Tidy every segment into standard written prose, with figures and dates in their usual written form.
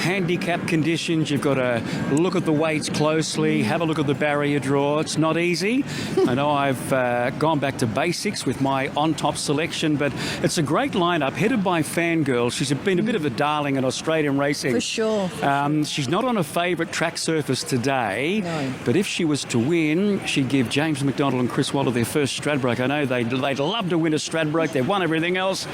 handicap conditions. You've got to look at the weights closely, have a look at the barrier draw. It's not easy. I know I've gone back to basics with my on-top selection, but it's a great lineup, headed by Fangirl. She's been a bit of a darling in Australian racing. For sure. She's not on a favourite track surface today, No. but if she was to win, she'd give James McDonald and Chris Waller their first Stradbroke. I know they'd love to win a Stradbroke. They've won everything else.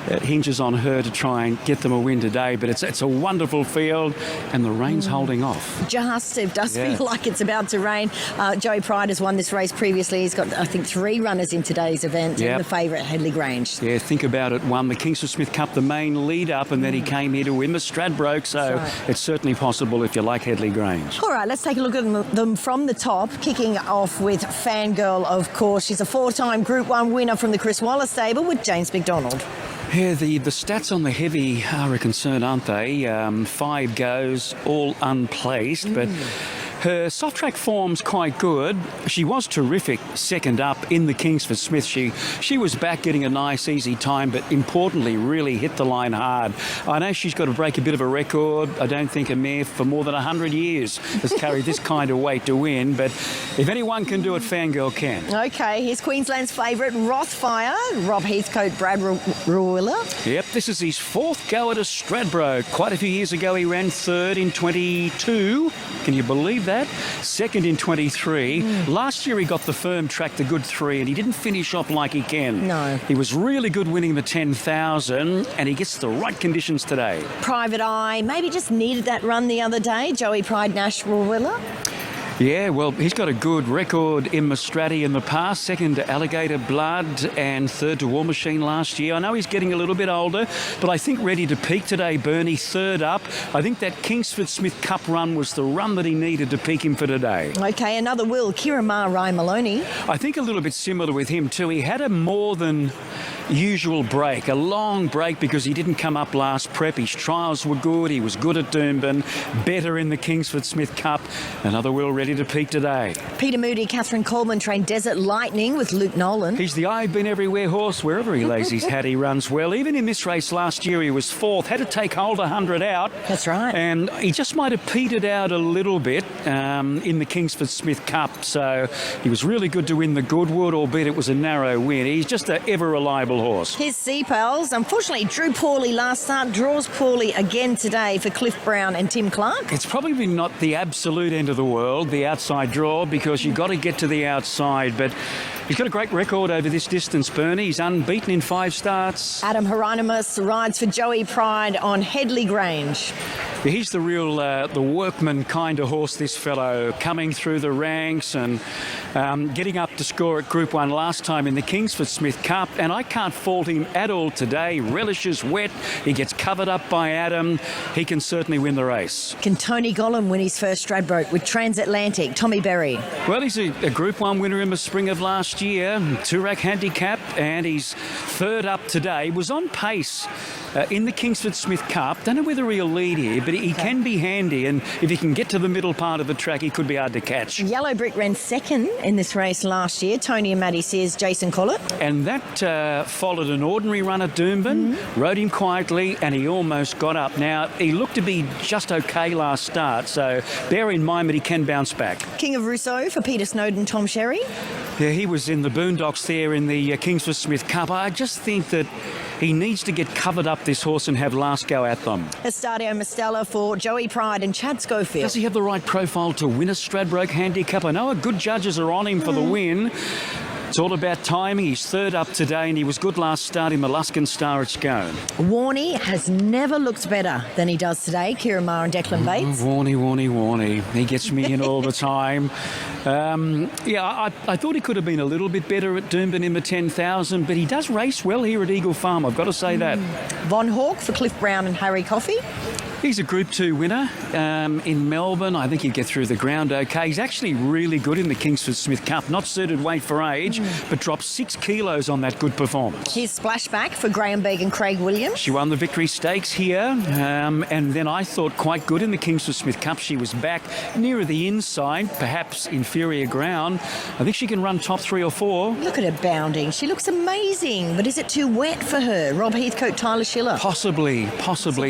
It hinges on her to try and get them a win today, but it's a wonderful field, and the rain's holding off. Just, it does feel like it's about to rain. Joey Pride has won this race previously. He's got, I think, 3 runners in today's event. Yep. And the favourite, Headley Grange. Yeah, think about it. Won the Kingsford Smith Cup, the main lead-up, and then he came here to win the Stradbroke, so it's certainly possible if you like Headley Grange. All right, let's take a look at them from the top, kicking off with Fangirl, of course. She's a 4-time Group 1 winner from the Chris Waller stable with James McDonald. Yeah, the stats on the heavy are a concern, aren't they? 5 goes, all unplaced, but her soft track form's quite good. She was terrific second up in the Kingsford Smith. She was back getting a nice easy time, but importantly really hit the line hard. I know she's got to break a bit of a record. I don't think a mare for more than 100 years has carried this kind of weight to win, but if anyone can do it, Fangirl can. Okay, here's Queensland's favourite, Rothfire, Rob Heathcote, Brad Ruilla. Yep, this is his 4th go at a Stradbroke. Quite a few years ago he ran 3rd in 22. Can you believe that? 2nd in 23. Last year he got the firm track, the good 3, and he didn't finish off like he can. No. He was really good winning the 10,000, and he gets the right conditions today. Private Eye, maybe just needed that run the other day. Joey Pride, Nash Ruilla. Yeah, well, he's got a good record in Mastrati in the past, 2nd to Alligator Blood and 3rd to War Machine last year. I know he's getting a little bit older, but I think ready to peak today, Bernie, 3rd up. I think that Kingsford Smith Cup run was the run that he needed to peak him for today. Okay, another Will, Kiramar Ryan Maloney. I think a little bit similar with him too. He had a more than usual break, a long break, because he didn't come up last prep. His trials were good. He was good at Doomben, better in the Kingsford Smith Cup. Another Will ready to peak today. Peter Moody, Catherine Coleman trained Desert Lightning with Luke Nolan. He's the I've been everywhere horse. Wherever he lays his hat, he runs well. Even in this race last year, he was 4th. Had to take hold 100 out. That's right. And he just might have petered out a little bit in the Kingsford Smith Cup. So he was really good to win the Goodwood, albeit it was a narrow win. He's just an ever-reliable horse. His Sea Pals, unfortunately, drew poorly last start, draws poorly again today for Cliff Brown and Tim Clark. It's probably not the absolute end of the world, the outside draw, because you've got to get to the outside, but he's got a great record over this distance, Bernie. He's unbeaten in 5 starts. Adam Hieronymus rides for Joey Pride on Headley Grange. He's the real, the workman kind of horse, this fellow, coming through the ranks and getting up to score at Group 1 last time in the Kingsford Smith Cup, and I can't fault him at all today. Relishes wet, he gets covered up by Adam. He can certainly win the race. Can Tony Gollum win his first Stradbroke with Transatlantic, Tommy Berry? Well, he's a Group 1 winner in the spring of last year, 2-rack handicap, and he's 3rd up today. Was on pace in the Kingsford Smith Cup. Don't know whether he'll lead here, but he can be handy, and if he can get to the middle part of the track, he could be hard to catch. Yellow Brick ran 2nd in this race last year. Tony and Maddie Sears, Jason Collett. And that followed an ordinary run at Doomben, rode him quietly, and he almost got up. Now, he looked to be just okay last start, so bear in mind that he can bounce back. King of Rousseau for Peter Snowden, Tom Sherry. Yeah, he was in the boondocks there in the Kingsford Smith Cup. I just think that he needs to get covered up, this horse, and have last go at them. Estadio Mastella for Joey Pride and Chad Schofield. Does he have the right profile to win a Stradbroke handicap? I know good judges are on him for the win. It's all about timing. He's 3rd up today, and he was good last start in the Luskin Star at Scone. Warney has never looked better than he does today. Kieran Maher and Declan Bates. Warney. He gets me in all the time. I thought he could have been a little bit better at Doomben in the 10,000, but he does race well here at Eagle Farm. I've got to say that. Von Hawk for Cliff Brown and Harry Coffey. He's a Group 2 winner in Melbourne. I think he'd get through the ground okay. He's actually really good in the Kingsford Smith Cup. Not suited weight for age, but dropped 6 kilos on that good performance. Here's Splashback for Graham Begg and Craig Williams. She won the Victory Stakes here, and then I thought quite good in the Kingsford Smith Cup. She was back nearer the inside, perhaps inferior ground. I think she can run top 3 or 4. Look at her bounding. She looks amazing, but is it too wet for her? Rob Heathcote, Tyler Schiller. Possibly,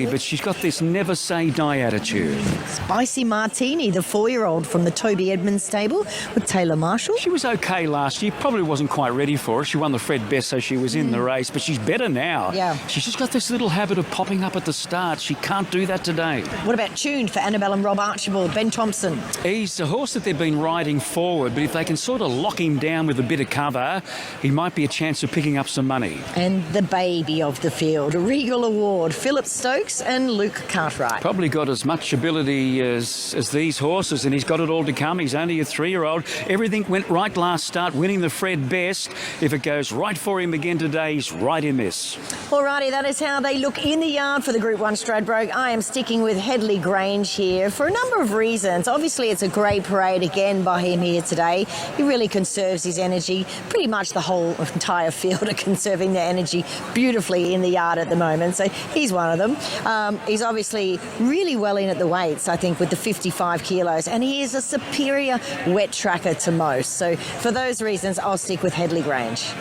but she's got this never say die attitude. Spicy Martini, the 4-year-old from the Toby Edmonds stable with Taylor Marshall. She was okay last year, probably wasn't quite ready for it. She won the Fred Best, so she was in the race, but she's better now. Yeah. She's just got this little habit of popping up at the start. She can't do that today. What about Tuned for Annabelle and Rob Archibald, Ben Thompson? He's a horse that they've been riding forward, but if they can sort of lock him down with a bit of cover, he might be a chance of picking up some money. And the baby of the field, Regal Award, Philip Stokes and Luke Cartwright. Probably got as much ability as these horses, and he's got it all to come. He's only a 3-year-old. Everything went right last start, winning the Fred Best. If it goes right for him again today, he's right in this. Alrighty, that is how they look in the yard for the Group 1 Stradbroke. I am sticking with Headley Grange here for a number of reasons. Obviously, it's a great parade again by him here today. He really conserves his energy. Pretty much the whole entire field are conserving their energy beautifully in the yard at the moment. So he's one of them. He's obviously really well in at the weights, I think, with the 55 kilos. And he is a superior wet tracker to most. So for those reasons, I'll stick with Headley Grange.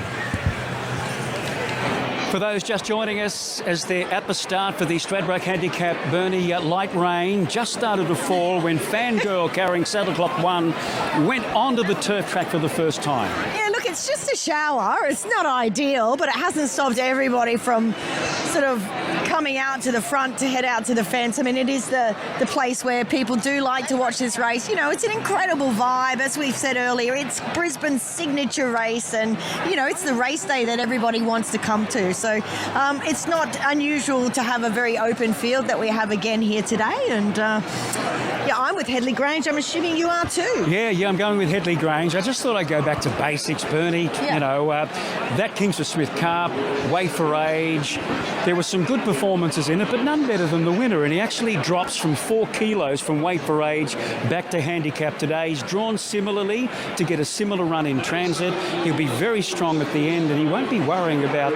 For those just joining us, as they're at the start for the Stradbroke Handicap, Bernie, light rain just started to fall when Fangirl carrying Saddle Clock 1 went onto the turf track for the first time. Yeah, look, it's just a shower. It's not ideal, but it hasn't stopped everybody from sort of coming out to the front to head out to the fence. I mean, it is the place where people do like to watch this race. You know, it's an incredible vibe. As we've said earlier, it's Brisbane's signature race, and, you know, it's the race day that everybody wants to come to. So it's not unusual to have a very open field that we have again here today. And, yeah, I'm with Headley Grange. I'm assuming you are too. Yeah, I'm going with Headley Grange. I just thought I'd go back to basics, Bernie. Yeah. You know, that Kingsford Smith Cup, Way for Age, there were some good performances in it, but none better than the winner. And he actually drops from 4 kilos from Way for Age back to handicap today. He's drawn similarly to get a similar run in transit. He'll be very strong at the end, and he won't be worrying about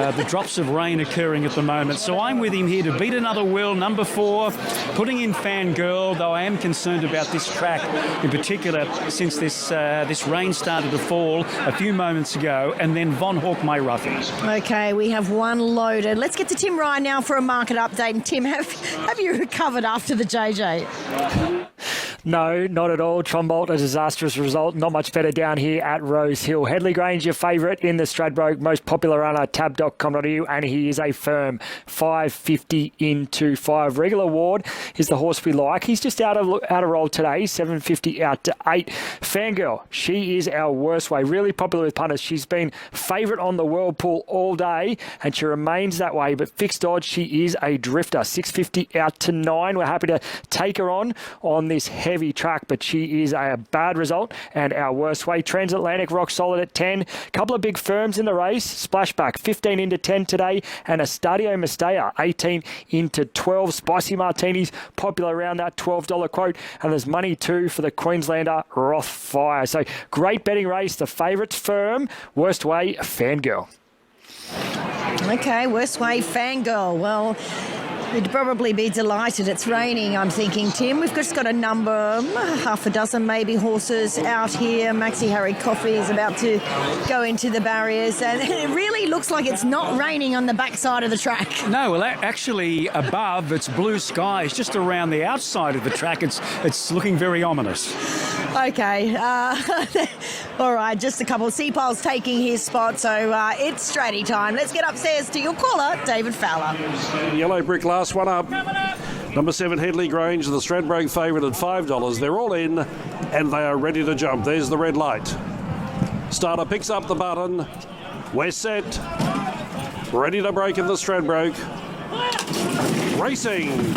the drops of rain occurring at the moment. So I'm with him here to beat another will, number 4, putting in Fangirl, though I am concerned about this track in particular since this rain started to fall a few moments ago, and then Von Hawk my roughie. Okay, we have one loaded. Let's get to Tim Ryan now for a market update. And Tim, have you recovered after the JJ? No, not at all. Trombolt, a disastrous result. Not much better down here at Rose Hill. Headley Grange, your favourite in the Stradbroke, most popular runner, tab.com.au, and he is a firm 5.50 into 5. Regal Award is the horse we like. He's just out of roll today, 7.50 out to 8. Fangirl, she is our worst way. Really popular with punters. She's been favourite on the Whirlpool all day, and she remains that way. But fixed odds, she is a drifter. 6.50 out to 9. We're happy to take her on this heavy track, but she is a bad result and our worst way. Transatlantic rock solid at 10. Couple of big firms in the race. Splashback 15 into 10 today, and Estadio Mestea 18 into 12. Spicy Martinis popular around that $12 quote, and there's money too for the Queenslander Rothfire. So great betting race. The favourites firm. Worst way, Fangirl. Okay, worst way, Fangirl. Well, you'd probably be delighted. It's raining, I'm thinking, Tim. We've just got a number, half a dozen maybe, horses out here. Maxi Harry Coffee is about to go into the barriers, and it really looks like it's not raining on the backside of the track. No, well, actually, above, it's blue skies. Just around the outside of the track, it's looking very ominous. Okay. All right, just a couple. Seapole's taking his spot, so it's Stratty time. Let's get upstairs to your caller, David Fowler. Yellow Brick, last one up. Number 7, Headley Grange, the Stradbroke favourite at $5. They're all in, and they are ready to jump. There's the red light. Starter picks up the button. We're set. Ready to break in the Stradbroke. Racing.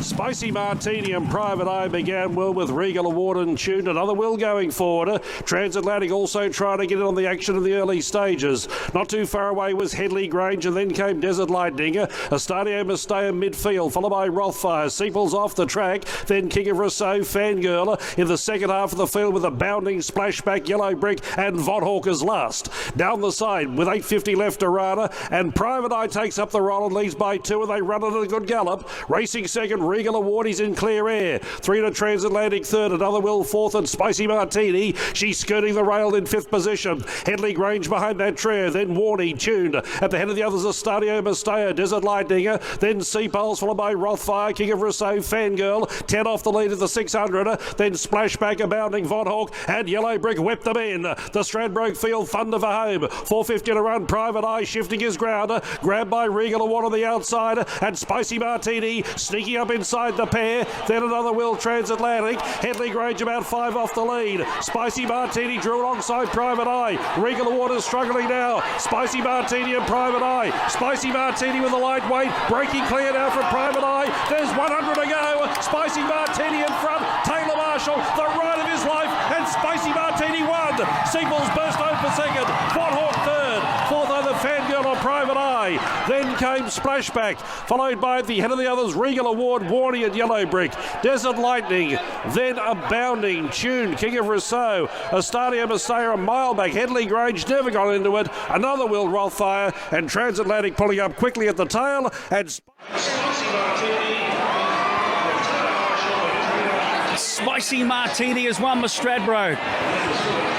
Spicy Martini and Private Eye began well with Regal Award and Tuned. Another will going forward. Transatlantic also trying to get in on the action in the early stages. Not too far away was Headley Grange, and then came Desert Lightning. Estadio Mestea in midfield, followed by Rothfire. Seeples off the track, then King of Rousseau, Fangirl in the second half of the field with a bounding splashback. Yellow Brick and Von Hawk is last. Down the side with 8.50 left to run, and Private Eye takes up the roll and leads by 2, and they run it at a good gallop. Racing second, Regal Award, he's in clear air. 3 to Transatlantic third, Another Will fourth, and Spicy Martini. She's skirting the rail in fifth position. Headley Grange behind that trio, then Warney tuned. At the head of the others, Estadio Masteo, Desert Lightning, then Sea Pulse, followed by Rothfire, King of Rousseau, Fangirl, 10 off the lead of the 600, then Splashback, Abounding, Von Hawk, and Yellow Brick whipped them in. The Stradbroke field, Thunder for home. 450 to run, Private Eye shifting his ground, grabbed by Regal Award on the outside, and Spicy Martini sneaking up inside the pair. Then Another Will, Transatlantic. Headley Grange about 5 off the lead. Spicy Martini drew alongside Private Eye. Regal Award is struggling now. Spicy Martini and Private Eye. Spicy Martini with a lightweight, breaking clear now from Private Eye. There's 100 to go. Spicy Martini in front. Taylor Marshall, the ride of his life, and Spicy Martini won. Signals burst home for second. Von Hawk third. Fourth over Fangirl or Private Eye. Then came Splashback, followed by at the head of the others Regal Award, Warney and Yellow Brick. Desert Lightning, then Abounding, Tune, King of Rousseau, Estadio Masteo a mile back. Headley Grange never got into it. Another Will, Rothfire, and Transatlantic pulling up quickly at the tail. And Spicy Martini has won the Stradbroke.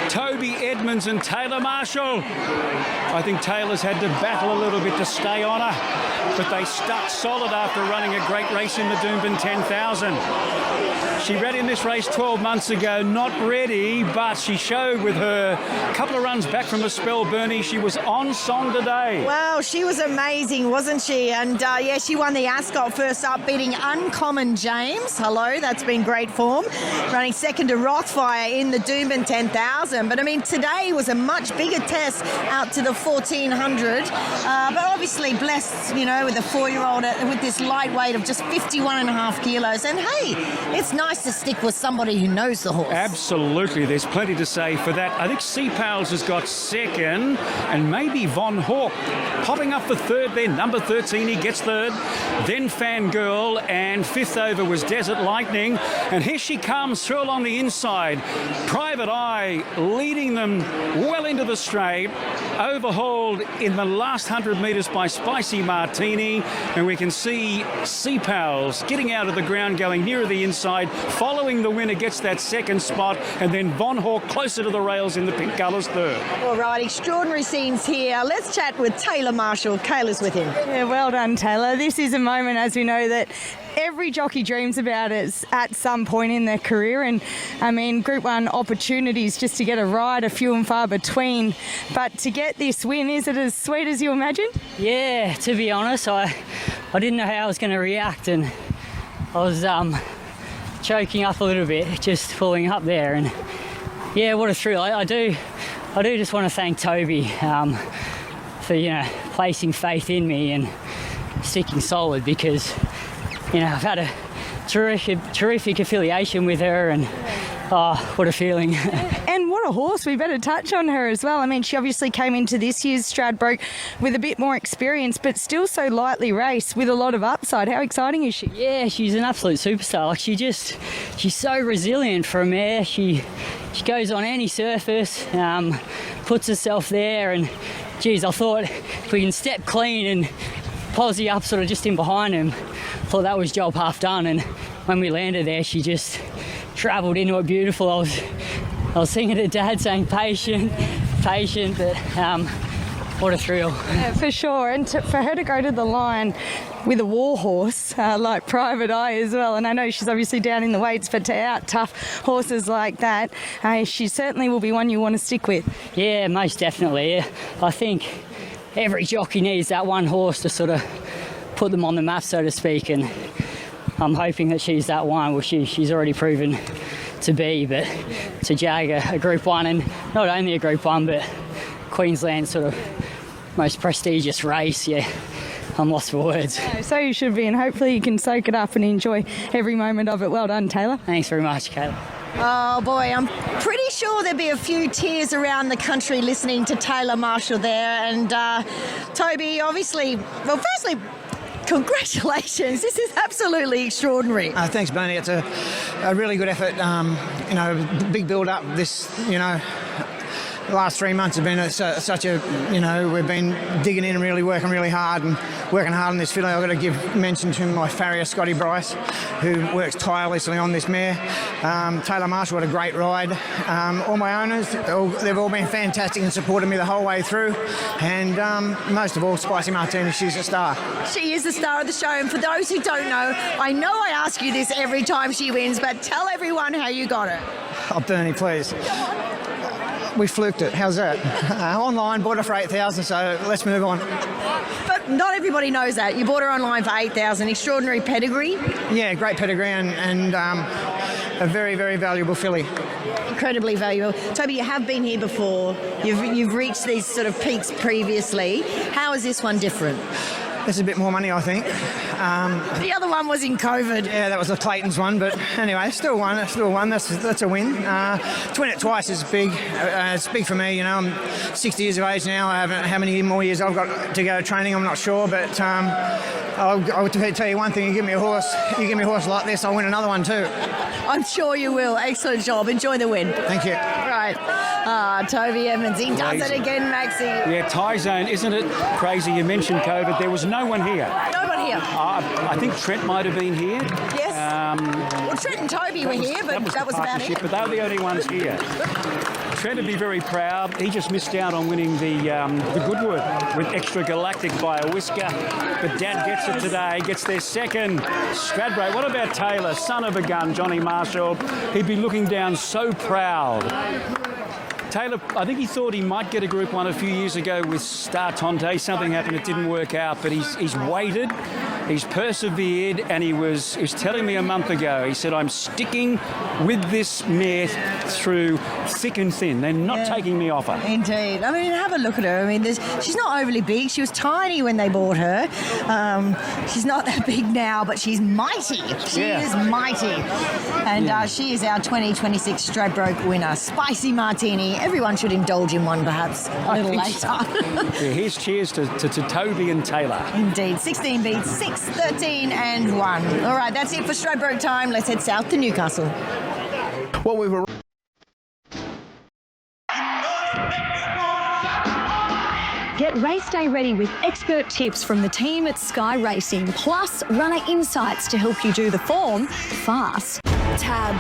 Toby Edmonds and Taylor Marshall. I think Taylor's had to battle a little bit to stay on her, but they stuck solid after running a great race in the Doomben 10,000. She ran in this race 12 months ago, not ready, but she showed with her couple of runs back from a spell, Bernie, she was on song today. Well, she was amazing, wasn't she? And yeah, she won the Ascot first up, beating Uncommon James. Hello, that's been great form. Running second to Rothfire in the Doomben 10,000. But I mean, today was a much bigger test out to the 1400. But obviously blessed, you know, with a 4-year-old with this lightweight of just 51.5 kilos. And hey, it's nice to stick with somebody who knows the horse. Absolutely, there's plenty to say for that. I think Sea Pals has got second, and maybe Von Hawk popping up for third there. Number 13, he gets third. Then Fangirl, and fifth over was Desert Lightning. And here she comes through along the inside. Private Eye leading them well into the straight. Overhauled in the last 100 metres by Spicy Martini. And we can see Sea Pals getting out of the ground, going nearer the inside. Following the winner gets that second spot, and then Von Hawk closer to the rails in the pink colours third. All right, extraordinary scenes here. Let's chat with Taylor Marshall. Kayla's with him. Yeah, well done, Taylor. This is a moment, as we know, that every jockey dreams about it at some point in their career. And I mean, Group 1 opportunities just to get a ride are few and far between. But to get this win, is it as sweet as you imagined? Yeah, to be honest, I didn't know how I was going to react, and I was choking up a little bit just pulling up there. And yeah, what a thrill. I do just want to thank Toby for, you know, placing faith in me and sticking solid, because, you know, I've had a terrific affiliation with her, and oh, what a feeling. And what a horse. We better touch on her as well. I mean, she obviously came into this year's Stradbroke with a bit more experience, but still so lightly raced with a lot of upside. How exciting is she? Yeah, she's an absolute superstar. Like, she's so resilient for a mare. She goes on any surface, puts herself there, and geez, I thought if we can step clean and posse up sort of just in behind him, thought that was job half done. And when we landed there, she just travelled into it beautiful. I was thinking to Dad, saying patient, but what a thrill. Yeah, for sure. And for her to go to the line with a war horse like Private Eye as well, and I know she's obviously down in the weights, but to out tough horses like that, she certainly will be one you want to stick with. Yeah, most definitely. Yeah. I think every jockey needs that one horse to sort of put them on the map, so to speak, and I'm hoping that she's that one. Well, she's already proven to be, but to jag a Group 1, and not only a Group 1, but Queensland's sort of most prestigious race, yeah, I'm lost for words. So you should be, and hopefully you can soak it up and enjoy every moment of it. Well done, Taylor. Thanks very much, Kayla. Oh boy, I'm pretty sure there'd be a few tears around the country listening to Taylor Marshall there. And Toby, obviously, well, firstly, congratulations. This is absolutely extraordinary. Thanks, Bernie. It's a really good effort. You know, big build up. This, you know, the last 3 months have been such a, we've been digging in and really working really hard and working hard on this filly. I've got to give mention to my farrier, Scotty Bryce, who works tirelessly on this mare. Taylor Marshall had a great ride. All my owners, they've all been fantastic and supported me the whole way through. And most of all, Spicy Martini, she's a star. She is the star of the show, and for those who don't know I ask you this every time she wins, but tell everyone how you got her. Oh, Bernie, please. We fluked it. How's that? Online, bought her for 8,000, so let's move on. But not everybody knows that. You bought her online for 8,000. Extraordinary pedigree. Yeah, great pedigree and a very, very valuable filly. Incredibly valuable. Toby, you have been here before. You've reached these sort of peaks previously. How is this one different? This is a bit more money, I think. The other one was in COVID. Yeah, that was the Clayton's one, but anyway, still one. That's a win. To win it twice is big. It's big for me. I'm 60 years of age now. I haven't how many more years I've got to go training. I'm not sure, but I'll tell you one thing. You give me a horse like this, I'll win another one too. I'm sure you will. Excellent job. Enjoy the win. Thank you. Right. Toby Evans, he does it again, Maxie. Yeah, tie zone, isn't it crazy? You mentioned COVID. There was no one here. No one here. I think Trent might have been here. Yes. Well, Trent and Toby were here, but that was about it. But they were the only ones here. Trent would be very proud. He just missed out on winning the Goodwood with Extra Galactic by a whisker. But Dad gets it today, gets their second. Stradbroke. What about Taylor, son of a gun, Johnny Marshall? He'd be looking down so proud. Taylor, I think he thought he might get a Group 1 a few years ago with Star Tonte. Something happened, it didn't work out, but he's waited, he's persevered, and he was telling me a month ago, he said, I'm sticking with this mare through thick and thin. They're not taking me off her. Indeed. I mean, have a look at her. I mean, she's not overly big. She was tiny when they bought her. She's not that big now, but she's mighty. She is mighty. And she is our 2026 Stradbroke winner. Spicy Martini. Everyone should indulge in one, perhaps, a little later. So. Here's cheers to Toby and Taylor. Indeed. 16 beats, 6, 13 and 1. All right, that's it for Stradbroke time. Let's head south to Newcastle. Well, we were... Get race day ready with expert tips from the team at Sky Racing, plus runner insights to help you do the form fast. Tab.